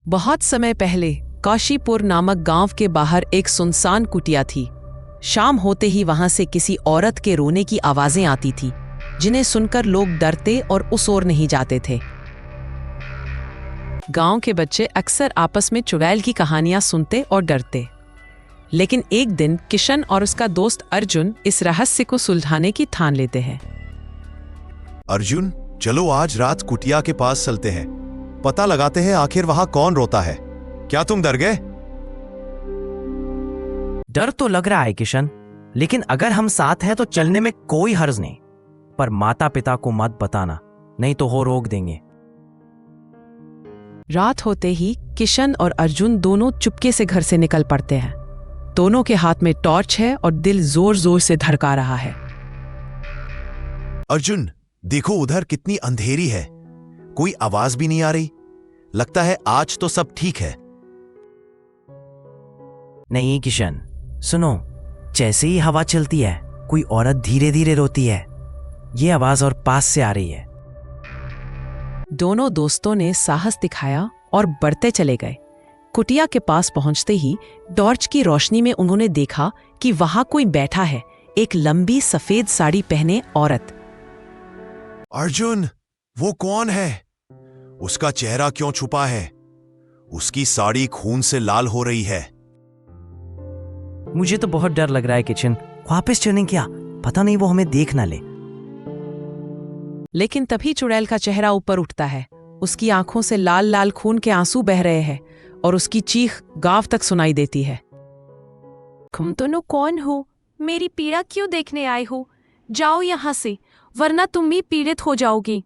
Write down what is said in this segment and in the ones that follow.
बहुत समय पहले काशीपुर नामक गांव के बाहर एक सुनसान कुटिया थी। शाम होते ही वहां से किसी औरत के रोने की आवाजें आती थी, जिन्हें सुनकर लोग डरते और उस ओर नहीं जाते थे। गांव के बच्चे अक्सर आपस में चुड़ैल की कहानियां सुनते और डरते। लेकिन एक दिन किशन और उसका दोस्त अर्जुन इस रहस्य को सुलझाने की ठान लेते हैं। अर्जुन, चलो आज रात कुटिया के पास चलते हैं, पता लगाते हैं आखिर वहां कौन रोता है। क्या तुम डर गए? डर तो लग रहा है किशन, लेकिन अगर हम साथ हैं तो चलने में कोई हर्ज नहीं। पर माता पिता को मत बताना, नहीं तो वो रोक देंगे। रात होते ही किशन और अर्जुन दोनों चुपके से घर से निकल पड़ते हैं। दोनों के हाथ में टॉर्च है और दिल जोर जोर से धड़का रहा है। अर्जुन, देखो उधर कितनी अंधेरी है, कोई आवाज भी नहीं आ रही। लगता है आज तो सब ठीक है। नहीं किशन, सुनो, जैसे ही हवा चलती है कोई औरत धीरे धीरे रोती है। ये आवाज और पास से आ रही है। दोनों दोस्तों ने साहस दिखाया और बढ़ते चले गए। कुटिया के पास पहुंचते ही टॉर्च की रोशनी में उन्होंने देखा कि वहां कोई बैठा है, एक लंबी सफेद साड़ी पहने औरत। अर्जुन, वो कौन है? उसका चेहरा क्यों छुपा है? उसकी साड़ी खून से लाल हो रही है। मुझे तो बहुत डर लग रहा है किशन, वापस चलें क्या? पता नहीं वो हमें देख ना ले। लेकिन तभी चुड़ैल का चेहरा ऊपर उठता है। उसकी आंखों से लाल लाल खून के आंसू बह रहे हैं और उसकी चीख गांव तक सुनाई देती है। तुम दोनों कौन हो? मेरी पीड़ा क्यों देखने आए हो? जाओ यहाँ से, वरना तुम भी पीड़ित हो जाओगी।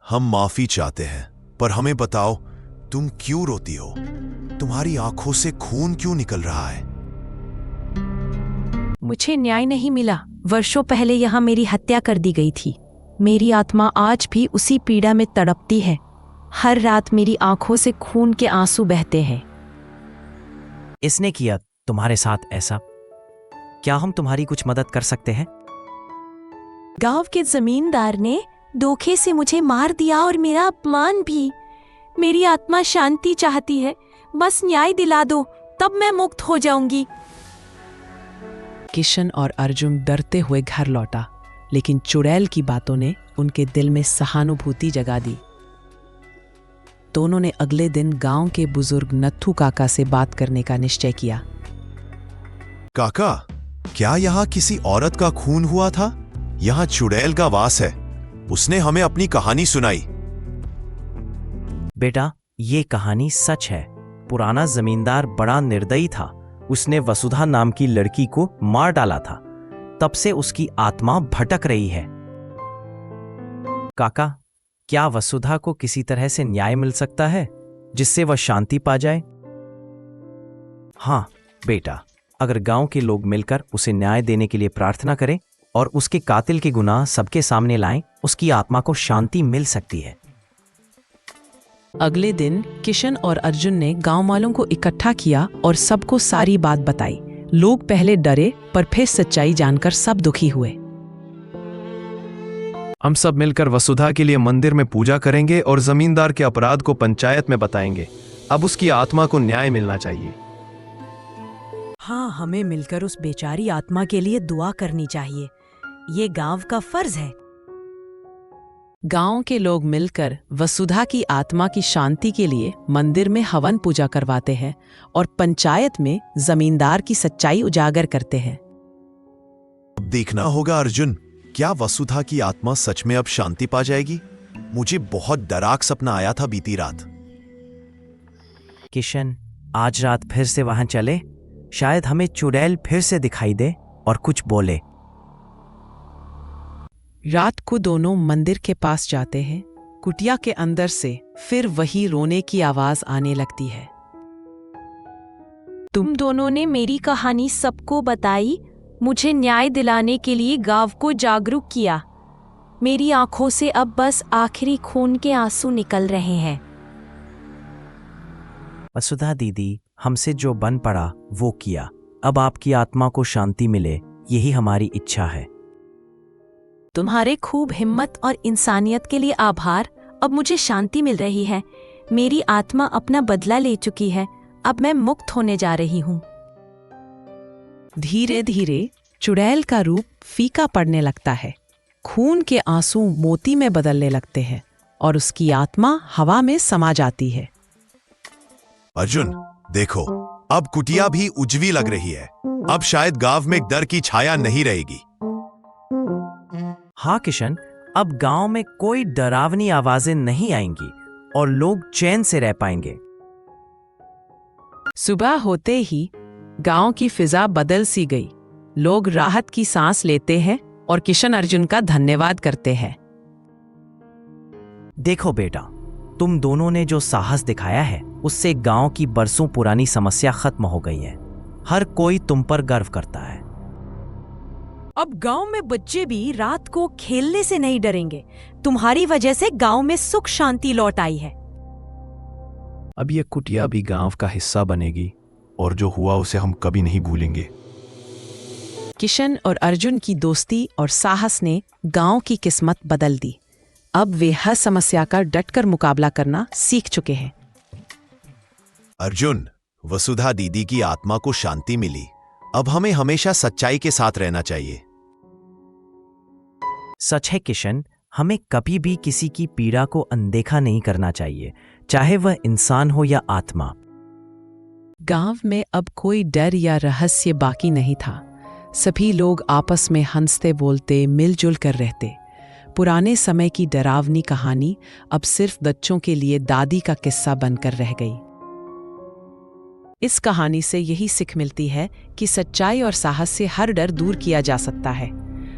हम माफी चाहते हैं, पर हमें बताओ तुम क्यों रोती हो? तुम्हारी आंखों से खून क्यों निकल रहा है? मुझे न्याय नहीं मिला। वर्षों पहले यहाँ मेरी हत्या कर दी गई थी। मेरी आत्मा आज भी उसी पीड़ा में तड़पती है। हर रात मेरी आंखों से खून के आंसू बहते हैं। इसने किया तुम्हारे साथ ऐसा? क्या हम तुम्हारी कुछ मदद कर सकते हैं? गांव के जमींदार ने धोखे से मुझे मार दिया और मेरा अपमान भी। मेरी आत्मा शांति चाहती है, बस न्याय दिला दो, तब मैं मुक्त हो जाऊंगी। किशन और अर्जुन डरते हुए घर लौटा, लेकिन चुड़ैल की बातों ने उनके दिल में सहानुभूति जगा दी। दोनों ने अगले दिन गांव के बुजुर्ग नत्थू काका से बात करने का निश्चय किया। काका, क्या यहाँ किसी औरत का खून हुआ था? यहाँ चुड़ैल का वास है, उसने हमें अपनी कहानी सुनाई। बेटा, ये कहानी सच है। पुराना जमींदार बड़ा निर्दयी था। उसने वसुधा नाम की लड़की को मार डाला था। तब से उसकी आत्मा भटक रही है। काका, क्या वसुधा को किसी तरह से न्याय मिल सकता है जिससे वह शांति पा जाए? हाँ बेटा, अगर गांव के लोग मिलकर उसे न्याय देने के लिए प्रार्थना करें और उसके कातिल के गुनाह सबके सामने लाएं, उसकी आत्मा को शांति मिल सकती है। अगले दिन किशन और अर्जुन ने गांव वालों को इकट्ठा किया और सबको सारी बात बताई। लोग पहले डरे, पर फिर सच्चाई जानकर सब दुखी हुए। हम सब मिलकर वसुधा के लिए मंदिर में पूजा करेंगे और जमींदार के अपराध को पंचायत में बताएंगे। अब उसकी आत्मा को न्याय मिलना चाहिए। हाँ, हमें मिलकर उस बेचारी आत्मा के लिए दुआ करनी चाहिए। ये गांव का फर्ज है। गांव के लोग मिलकर वसुधा की आत्मा की शांति के लिए मंदिर में हवन पूजा करवाते हैं और पंचायत में जमींदार की सच्चाई उजागर करते हैं। अब देखना होगा अर्जुन, क्या वसुधा की आत्मा सच में अब शांति पा जाएगी? मुझे बहुत डराक सपना आया था बीती रात। किशन, आज रात फिर से वहां चले, शायद हमें चुड़ैल फिर से दिखाई दे और कुछ बोले। रात को दोनों मंदिर के पास जाते हैं। कुटिया के अंदर से फिर वही रोने की आवाज आने लगती है। तुम दोनों ने मेरी कहानी सबको बताई, मुझे न्याय दिलाने के लिए गांव को जागरूक किया। मेरी आंखों से अब बस आखिरी खून के आंसू निकल रहे हैं। वसुधा दीदी, हमसे जो बन पड़ा वो किया। अब आपकी आत्मा को शांति मिले, यही हमारी इच्छा है। तुम्हारे खूब हिम्मत और इंसानियत के लिए आभार। अब मुझे शांति मिल रही है। मेरी आत्मा अपना बदला ले चुकी है। अब मैं मुक्त होने जा रही हूँ। धीरे धीरे चुड़ैल का रूप फीका पड़ने लगता है। खून के आंसू मोती में बदलने लगते हैं और उसकी आत्मा हवा में समा जाती है। अर्जुन, देखो, अब कुटिया भी उजवी लग रही है। अब शायद गांव में डर की छाया नहीं रहेगी। हाँ किशन, अब गांव में कोई डरावनी आवाजें नहीं आएंगी और लोग चैन से रह पाएंगे। सुबह होते ही गांव की फिजा बदल सी गई। लोग राहत की सांस लेते हैं और किशन अर्जुन का धन्यवाद करते हैं। देखो बेटा, तुम दोनों ने जो साहस दिखाया है उससे गांव की बरसों पुरानी समस्या खत्म हो गई है। हर कोई तुम पर गर्व करता है। अब गांव में बच्चे भी रात को खेलने से नहीं डरेंगे। तुम्हारी वजह से गांव में सुख शांति लौट आई है। अब ये कुटिया भी गांव का हिस्सा बनेगी और जो हुआ उसे हम कभी नहीं भूलेंगे। किशन और अर्जुन की दोस्ती और साहस ने गांव की किस्मत बदल दी। अब वे हर समस्या का डटकर मुकाबला करना सीख चुके हैं। अर्जुन, वसुधा दीदी की आत्मा को शांति मिली। अब हमें हमेशा सच्चाई के साथ रहना चाहिए। सच है किशन, हमें कभी भी किसी की पीड़ा को अनदेखा नहीं करना चाहिए, चाहे वह इंसान हो या आत्मा। गांव में अब कोई डर या रहस्य बाकी नहीं था। सभी लोग आपस में हंसते बोलते मिलजुल कर रहते। पुराने समय की डरावनी कहानी अब सिर्फ बच्चों के लिए दादी का किस्सा बनकर रह गई। इस कहानी से यही सीख मिलती है कि सच्चाई और साहस से हर डर दूर किया जा सकता है।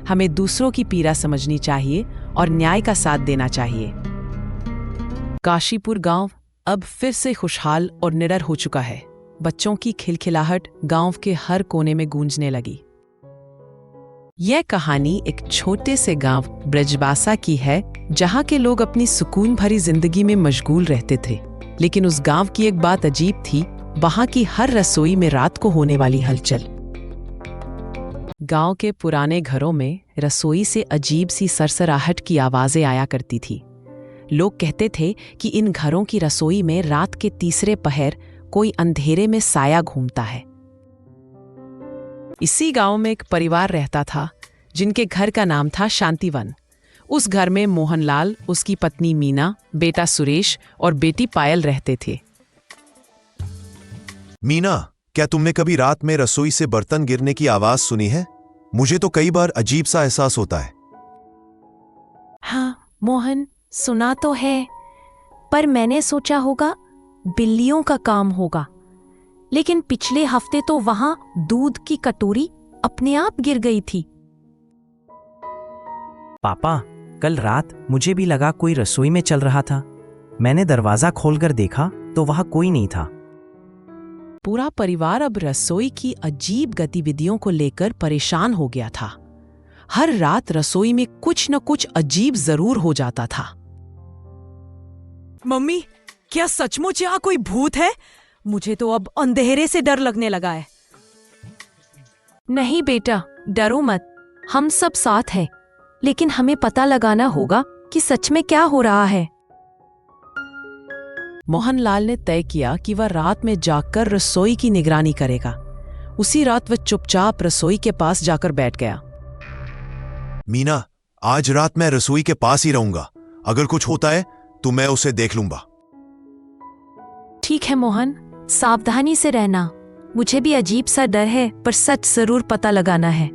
हमें दूसरों की पीड़ा समझनी चाहिए और न्याय का साथ देना चाहिए। काशीपुर गांव अब फिर से खुशहाल और निडर हो चुका है। बच्चों की खिलखिलाहट गांव के हर कोने में गूंजने लगी। यह कहानी एक छोटे से गांव ब्रजबासा की है, जहां के लोग अपनी सुकून भरी जिंदगी में मशगूल रहते थे। लेकिन उस गांव की एक बात अजीब थी, वहां की हर रसोई में रात को होने वाली हलचल। गांव के पुराने घरों में रसोई से अजीब सी सरसराहट की आवाजें आया करती थी। लोग कहते थे कि इन घरों की रसोई में रात के तीसरे पहर कोई अंधेरे में साया घूमता है। इसी गांव में एक परिवार रहता था जिनके घर का नाम था शांतिवन। उस घर में मोहनलाल, उसकी पत्नी मीना, बेटा सुरेश और बेटी पायल रहते थे। मीना, क्या तुमने कभी रात में रसोई से बर्तन गिरने की आवाज सुनी है? मुझे तो कई बार अजीब सा एहसास होता है। हाँ मोहन, सुना तो है, पर मैंने सोचा होगा बिल्लियों का काम होगा। लेकिन पिछले हफ्ते तो वहां दूध की कटोरी अपने आप गिर गई थी। पापा, कल रात मुझे भी लगा कोई रसोई में चल रहा था। मैंने दरवाजा खोलकर देखा तो वहां कोई नहीं था। पूरा परिवार अब रसोई की अजीब गतिविधियों को लेकर परेशान हो गया था। हर रात रसोई में कुछ न कुछ अजीब जरूर हो जाता था। मम्मी, क्या सचमुच यहाँ कोई भूत है? मुझे तो अब अंधेरे से डर लगने लगा है। नहीं बेटा, डरो मत, हम सब साथ हैं। लेकिन हमें पता लगाना होगा कि सच में क्या हो रहा है। मोहनलाल ने तय किया कि वह रात में जाकर रसोई की निगरानी करेगा। उसी रात वह चुपचाप रसोई के पास जाकर बैठ गया। मीना, आज रात मैं रसोई के पास ही रहूंगा। अगर कुछ होता है तो मैं उसे देख लूंगा। ठीक है मोहन, सावधानी से रहना। मुझे भी अजीब सा डर है, पर सच जरूर पता लगाना है।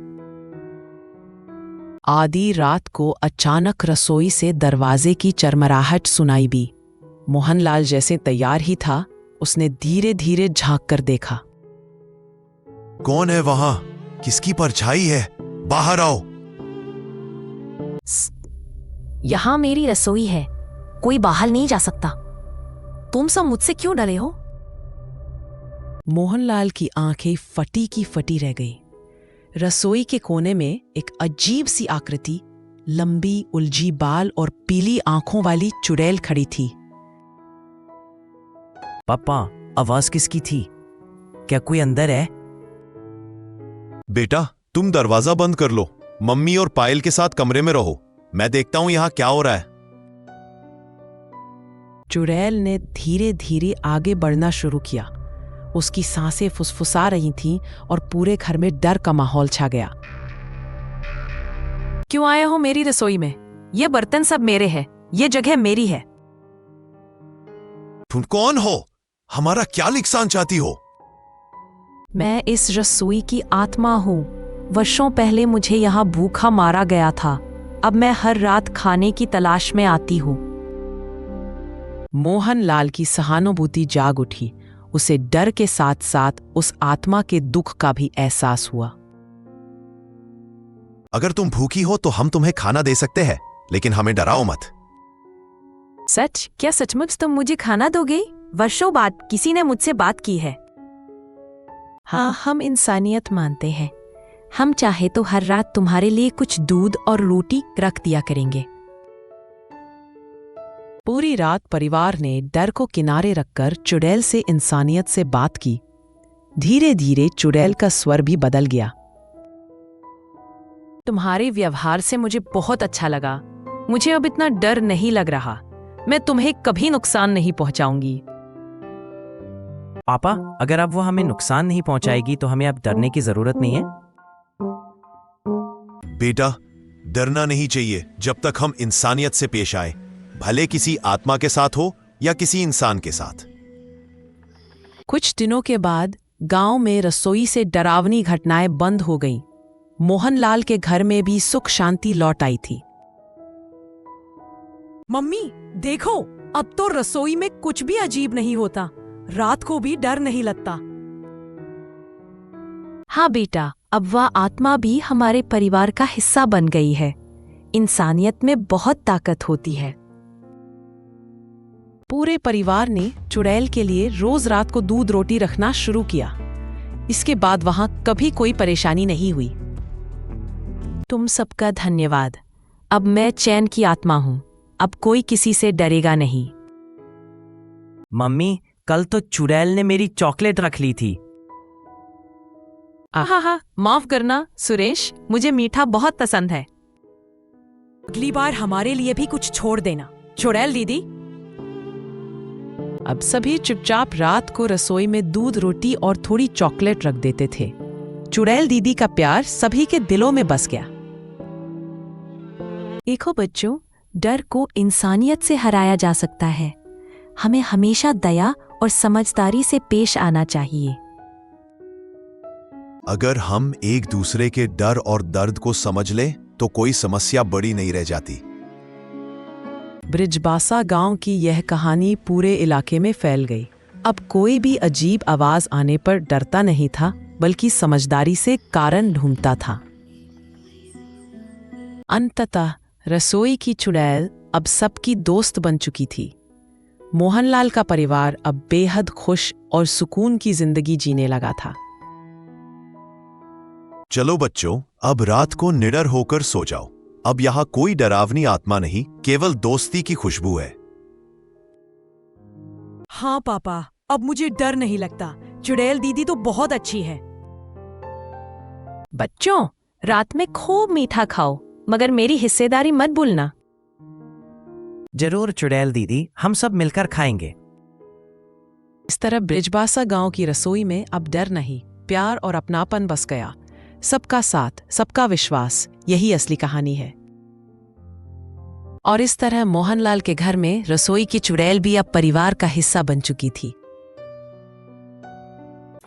आधी रात को अचानक रसोई से दरवाजे की चरमराहट सुनाई दी। मोहनलाल जैसे तैयार ही था, उसने धीरे धीरे झांक कर देखा। कौन है वहां? किसकी परछाई है? बाहर आओ। यहाँ मेरी रसोई है, कोई बाहर नहीं जा सकता। तुम सब मुझसे क्यों डरे हो? मोहनलाल की आंखें फटी की फटी रह गई। रसोई के कोने में एक अजीब सी आकृति, लंबी उलझी बाल और पीली आंखों वाली चुड़ैल खड़ी थी। पापा, आवाज किसकी थी? क्या कोई अंदर है? बेटा, तुम दरवाजा बंद कर लो। मम्मी और पायल के साथ कमरे में रहो। मैं देखता हूं यहां क्या हो रहा है। चुड़ैल ने धीरे धीरे आगे बढ़ना शुरू किया। उसकी सांसें फुसफुसा रही थीं और पूरे घर में डर का माहौल छा गया। क्यों आए हो मेरी रसोई में? ये बर्तन सब मेरे हैं, ये जगह मेरी है। तुम कौन हो? हमारा क्या नुकसान चाहती हो? मैं इस रसोई की आत्मा हूँ। वर्षों पहले मुझे यहाँ भूखा मारा गया था। अब मैं हर रात खाने की तलाश में आती हूँ। मोहनलाल की सहानुभूति जाग उठी। उसे डर के साथ साथ उस आत्मा के दुख का भी एहसास हुआ। अगर तुम भूखी हो तो हम तुम्हें खाना दे सकते हैं, लेकिन हमें डराओ मत। सच? क्या सचमुच तुम मुझे खाना दोगे? वर्षों बाद किसी ने मुझसे बात की है। हाँ, हम इंसानियत मानते हैं। हम चाहे तो हर रात तुम्हारे लिए कुछ दूध और रोटी रख दिया करेंगे। पूरी रात परिवार ने डर को किनारे रखकर चुड़ैल से इंसानियत से बात की। धीरे धीरे चुड़ैल का स्वर भी बदल गया। तुम्हारे व्यवहार से मुझे बहुत अच्छा लगा। मुझे अब इतना डर नहीं लग रहा। मैं तुम्हें कभी नुकसान नहीं पहुंचाऊंगी। पापा, अगर अब वो हमें नुकसान नहीं पहुंचाएगी तो हमें अब डरने की जरूरत नहीं है। बेटा, डरना नहीं चाहिए जब तक हम इंसानियत से पेश आए, भले किसी आत्मा के साथ हो या किसी इंसान के साथ। कुछ दिनों के बाद गांव में रसोई से डरावनी घटनाएं बंद हो गईं। मोहनलाल के घर में भी सुख शांति लौट आई थी। मम्मी देखो, अब तो रसोई में कुछ भी अजीब नहीं होता। रात को भी डर नहीं लगता। हाँ बेटा, अब वह आत्मा भी हमारे परिवार का हिस्सा बन गई है। इंसानियत में बहुत ताकत होती है। पूरे परिवार ने चुड़ैल के लिए रोज रात को दूध रोटी रखना शुरू किया। इसके बाद वहां कभी कोई परेशानी नहीं हुई। तुम सबका धन्यवाद। अब मैं चैन की आत्मा हूँ। अब कोई किसी से डरेगा नहीं। मम्मी, कल तो चुड़ैल ने मेरी चॉकलेट रख ली थी। हाँ, माफ करना सुरेश, मुझे मीठा बहुत पसंद है। अगली बार हमारे लिए भी कुछ छोड़ देना, चुड़ैल दीदी। अब सभी चुपचाप रात को रसोई में दूध रोटी और थोड़ी चॉकलेट रख देते थे। चुड़ैल दीदी का प्यार सभी के दिलों में बस गया। देखो बच्चों, डर को इंसानियत से हराया जा सकता है। हमें हमेशा दया और समझदारी से पेश आना चाहिए। अगर हम एक दूसरे के डर और दर्द को समझ लें तो कोई समस्या बड़ी नहीं रह जाती। ब्रिजबासा गांव की यह कहानी पूरे इलाके में फैल गई। अब कोई भी अजीब आवाज आने पर डरता नहीं था, बल्कि समझदारी से कारण ढूंढता था। अंततः रसोई की चुड़ैल अब सबकी दोस्त बन चुकी थी। मोहनलाल का परिवार अब बेहद खुश और सुकून की जिंदगी जीने लगा था। चलो बच्चों, अब रात को निडर होकर सो जाओ। अब यहाँ कोई डरावनी आत्मा नहीं, केवल दोस्ती की खुशबू है। हाँ पापा, अब मुझे डर नहीं लगता। चुड़ैल दीदी तो बहुत अच्छी है। बच्चों, रात में खूब मीठा खाओ, मगर मेरी हिस्सेदारी मत भूलना। जरूर चुड़ैल दीदी, हम सब मिलकर खाएंगे। इस तरह ब्रिजबासा गांव की रसोई में अब डर नहीं, प्यार और अपनापन बस गया। सबका साथ, सबका विश्वास, यही असली कहानी है। और इस तरह मोहनलाल के घर में रसोई की चुड़ैल भी अब परिवार का हिस्सा बन चुकी थी।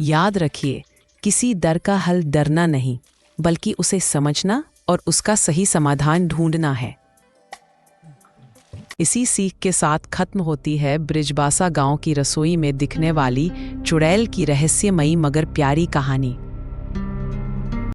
याद रखिए, किसी डर का हल डरना नहीं, बल्कि उसे समझना और उसका सही समाधान ढूंढना है। इसी सीख के साथ खत्म होती है ब्रिजबासा गांव की रसोई में दिखने वाली चुड़ैल की रहस्यमयी मगर प्यारी कहानी।